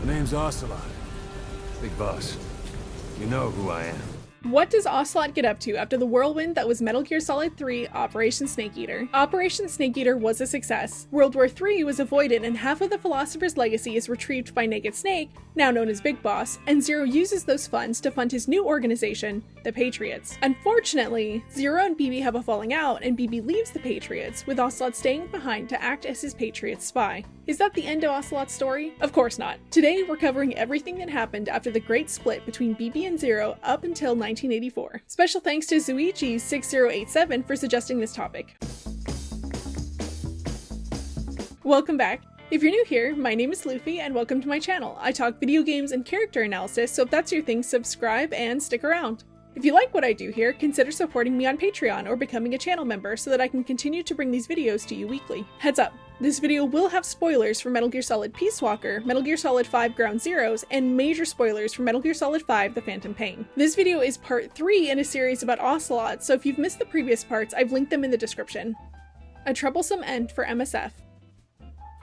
Name's Ocelot. Big boss. You know who I am. What does Ocelot get up to after the whirlwind that was Metal Gear Solid 3 Operation Snake Eater? Operation Snake Eater was a success. World War III was avoided and half of the Philosopher's Legacy is retrieved by Naked Snake, now known as Big Boss, and Zero uses those funds to fund his new organization, the Patriots. Unfortunately, Zero and BB have a falling out and BB leaves the Patriots, with Ocelot staying behind to act as his Patriots spy. Is that the end of Ocelot's story? Of course not. Today we're covering everything that happened after the great split between BB and Zero up until 1984. Special thanks to Zuichi6087 for suggesting this topic. Welcome back. If you're new here, my name is Luffy and welcome to my channel. I talk video games and character analysis, so if that's your thing, subscribe and stick around. If you like what I do here, consider supporting me on Patreon or becoming a channel member so that I can continue to bring these videos to you weekly. Heads up, this video will have spoilers for Metal Gear Solid Peace Walker, Metal Gear Solid 5 Ground Zeroes, and major spoilers for Metal Gear Solid 5 The Phantom Pain. This video is part 3 in a series about Ocelot, so if you've missed the previous parts, I've linked them in the description. A Troublesome End for MSF.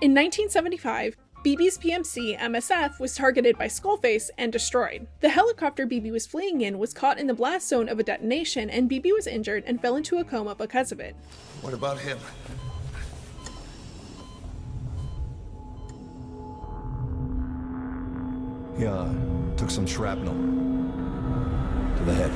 In 1975, BB's PMC, MSF, was targeted by Skullface and destroyed. The helicopter BB was fleeing in was caught in the blast zone of a detonation, and BB was injured and fell into a coma because of it. What about him? He took some shrapnel to the head.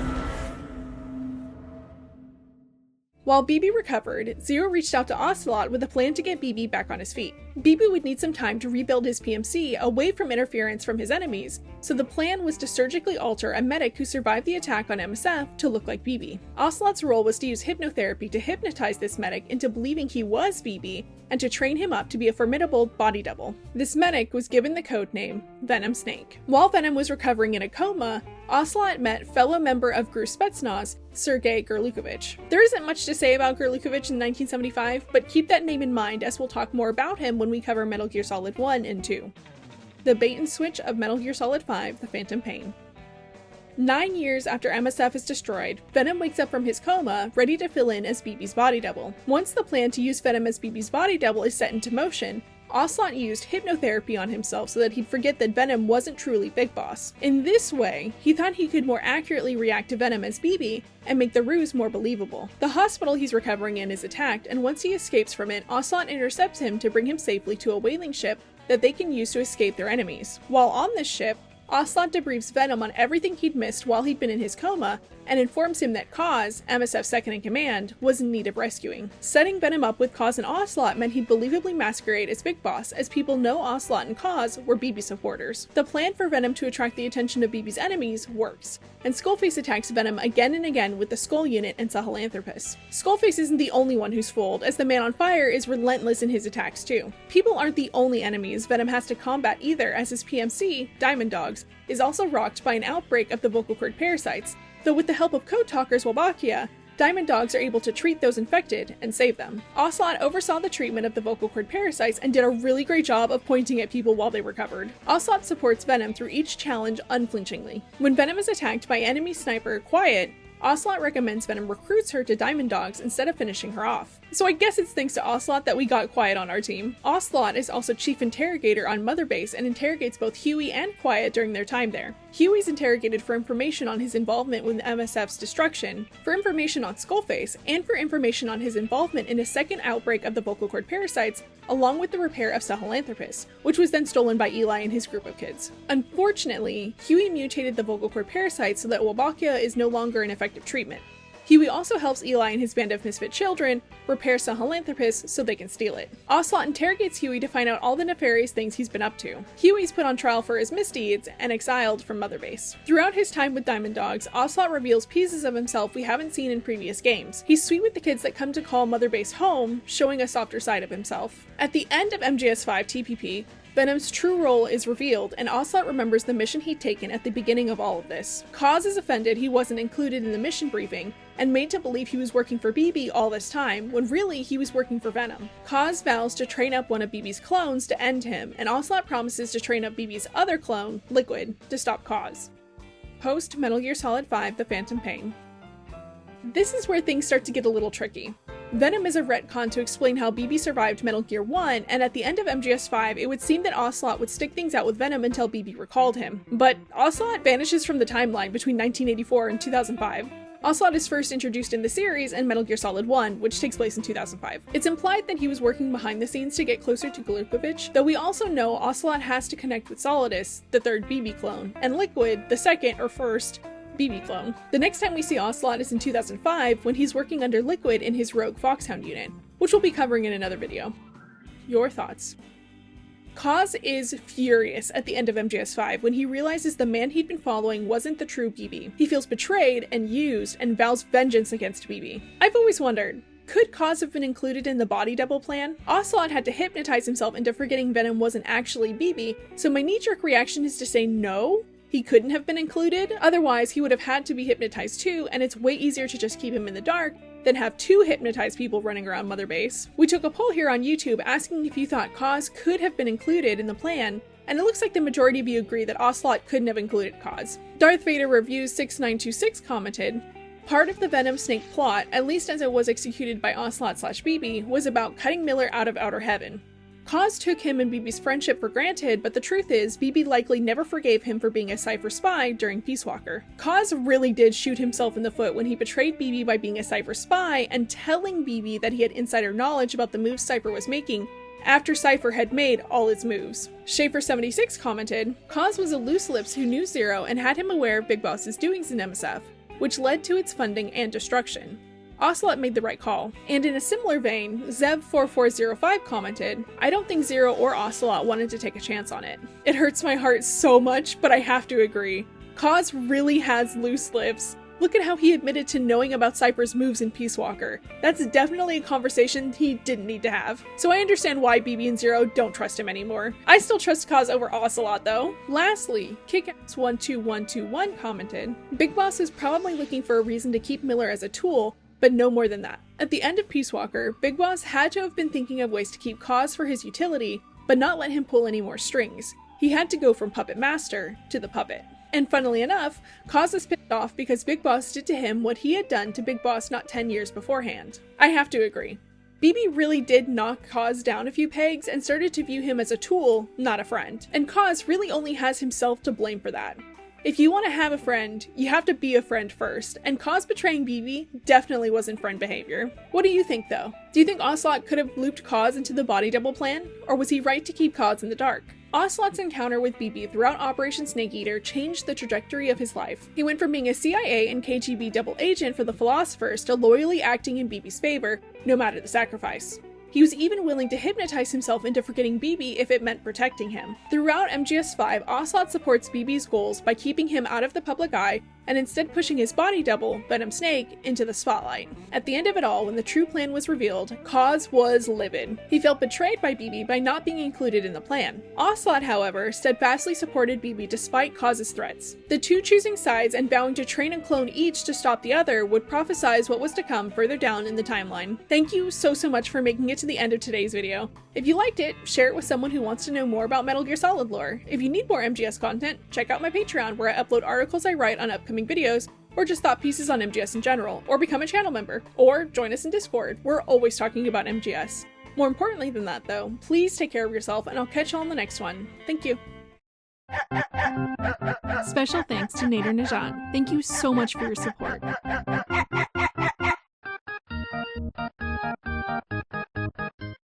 While BB recovered, Zero reached out to Ocelot with a plan to get BB back on his feet. BB would need some time to rebuild his PMC away from interference from his enemies, so the plan was to surgically alter a medic who survived the attack on MSF to look like BB. Ocelot's role was to use hypnotherapy to hypnotize this medic into believing he was BB and to train him up to be a formidable body double. This medic was given the code name Venom Snake. While Venom was recovering in a coma, Ocelot met fellow member of GRU Spetsnaz, Sergei Gerlukovich. There isn't much to say about Gerlukovich in 1975, but keep that name in mind as we'll talk more about him when we cover Metal Gear Solid 1 and 2. The bait and switch of Metal Gear Solid 5, The Phantom Pain. 9 years after MSF is destroyed, Venom wakes up from his coma, ready to fill in as BB's body double. Once the plan to use Venom as BB's body double is set into motion, Ocelot used hypnotherapy on himself so that he'd forget that Venom wasn't truly Big Boss. In this way, he thought he could more accurately react to Venom as BB and make the ruse more believable. The hospital he's recovering in is attacked, and once he escapes from it, Ocelot intercepts him to bring him safely to a whaling ship that they can use to escape their enemies. While on this ship, Ocelot debriefs Venom on everything he'd missed while he'd been in his coma, and informs him that Kaz, MSF's second-in-command, was in need of rescuing. Setting Venom up with Kaz and Ocelot meant he'd believably masquerade as Big Boss, as people know Ocelot and Kaz were BB supporters. The plan for Venom to attract the attention of BB's enemies works, and Skullface attacks Venom again and again with the Skull Unit and Sahelanthropus. Skullface isn't the only one who's fooled, as the Man on Fire is relentless in his attacks too. People aren't the only enemies Venom has to combat either, as his PMC, Diamond Dogs, is also rocked by an outbreak of the vocal cord parasites, though with the help of code talkers Wolbachia, Diamond Dogs are able to treat those infected and save them. Ocelot oversaw the treatment of the vocal cord parasites and did a really great job of pointing at people while they recovered. Ocelot supports Venom through each challenge unflinchingly. When Venom is attacked by enemy sniper Quiet, Ocelot recommends Venom recruits her to Diamond Dogs instead of finishing her off. So I guess it's thanks to Ocelot that we got Quiet on our team. Ocelot is also chief interrogator on Mother Base and interrogates both Huey and Quiet during their time there. Huey's interrogated for information on his involvement with MSF's destruction, for information on Skullface, and for information on his involvement in a second outbreak of the vocal cord parasites, along with the repair of Sahelanthropus, which was then stolen by Eli and his group of kids. Unfortunately, Huey mutated the vocal cord parasites so that Wolbachia is no longer an effective treatment. Huey also helps Eli and his band of misfit children repair Sahelanthropus so they can steal it. Ocelot interrogates Huey to find out all the nefarious things he's been up to. Huey's put on trial for his misdeeds and exiled from Mother Base. Throughout his time with Diamond Dogs, Ocelot reveals pieces of himself we haven't seen in previous games. He's sweet with the kids that come to call Mother Base home, showing a softer side of himself. At the end of MGS5 TPP, Venom's true role is revealed, and Ocelot remembers the mission he'd taken at the beginning of all of this. Kaz is offended he wasn't included in the mission briefing, and made to believe he was working for BB all this time, when really he was working for Venom. Kaz vows to train up one of BB's clones to end him, and Ocelot promises to train up BB's other clone, Liquid, to stop Kaz. Post Metal Gear Solid 5 The Phantom Pain. This is where things start to get a little tricky. Venom is a retcon to explain how BB survived Metal Gear 1, and at the end of MGS5, it would seem that Ocelot would stick things out with Venom until BB recalled him. But Ocelot vanishes from the timeline between 1984 and 2005. Ocelot is first introduced in the series in Metal Gear Solid 1, which takes place in 2005. It's implied that he was working behind the scenes to get closer to Glurkovich, though we also know Ocelot has to connect with Solidus, the third BB clone, and Liquid, the second or first BB clone. The next time we see Ocelot is in 2005, when he's working under Liquid in his Rogue Foxhound unit, which we'll be covering in another video. Your thoughts? Kaz is furious at the end of MGS5 when he realizes the man he'd been following wasn't the true BB. He feels betrayed and used and vows vengeance against BB. I've always wondered, could Kaz have been included in the body double plan? Ocelot had to hypnotize himself into forgetting Venom wasn't actually BB, so my knee-jerk reaction is to say no, he couldn't have been included, otherwise he would have had to be hypnotized too, and it's way easier to just keep him in the dark than have two hypnotized people running around Mother Base. We took a poll here on YouTube asking if you thought Kaz could have been included in the plan, and it looks like the majority of you agree that Ocelot couldn't have included Kaz. Darth Vader Reviews 6926 commented, part of the Venom Snake plot, at least as it was executed by Ocelot/BB, was about cutting Miller out of Outer Heaven. Kaz took him and BB's friendship for granted, but the truth is, BB likely never forgave him for being a Cypher spy during Peace Walker. Kaz really did shoot himself in the foot when he betrayed BB by being a Cypher spy and telling BB that he had insider knowledge about the moves Cypher was making after Cypher had made all his moves. Schaefer76 commented, Kaz was a loose lips who knew Zero and had him aware of Big Boss's doings in MSF, which led to its funding and destruction. Ocelot made the right call. And in a similar vein, Zev4405 commented, I don't think Zero or Ocelot wanted to take a chance on it. It hurts my heart so much, but I have to agree. Kaz really has loose lips. Look at how he admitted to knowing about Cypher's moves in Peace Walker. That's definitely a conversation he didn't need to have. So I understand why BB and Zero don't trust him anymore. I still trust Kaz over Ocelot though. Lastly, Kickass12121 commented, Big Boss is probably looking for a reason to keep Miller as a tool, but no more than that. At the end of Peace Walker, Big Boss had to have been thinking of ways to keep Kaz for his utility, but not let him pull any more strings. He had to go from Puppet Master to the puppet. And funnily enough, Kaz is pissed off because Big Boss did to him what he had done to Big Boss not 10 years beforehand. I have to agree. BB really did knock Kaz down a few pegs and started to view him as a tool, not a friend. And Kaz really only has himself to blame for that. If you want to have a friend, you have to be a friend first, and Kaz betraying BB definitely wasn't friend behavior. What do you think though? Do you think Ocelot could have looped Kaz into the body double plan, or was he right to keep Kaz in the dark? Ocelot's encounter with BB throughout Operation Snake Eater changed the trajectory of his life. He went from being a CIA and KGB double agent for the Philosophers to loyally acting in BB's favor, no matter the sacrifice. He was even willing to hypnotize himself into forgetting BB if it meant protecting him. Throughout MGS5, Ocelot supports BB's goals by keeping him out of the public eye and instead pushing his body double, Venom Snake, into the spotlight. At the end of it all, when the true plan was revealed, Kaz was livid. He felt betrayed by BB by not being included in the plan. Ocelot, however, steadfastly supported BB despite Kaz's threats. The two choosing sides and vowing to train and clone each to stop the other would prophesize what was to come further down in the timeline. Thank you so much for making it to the end of today's video. If you liked it, share it with someone who wants to know more about Metal Gear Solid lore. If you need more MGS content, check out my Patreon where I upload articles I write on upcoming videos, or just thought pieces on MGS in general, or become a channel member, or join us in Discord. We're always talking about MGS. More importantly than that though, please take care of yourself and I'll catch you on the next one. Thank you. Special thanks to Nader Najat. Thank you so much for your support.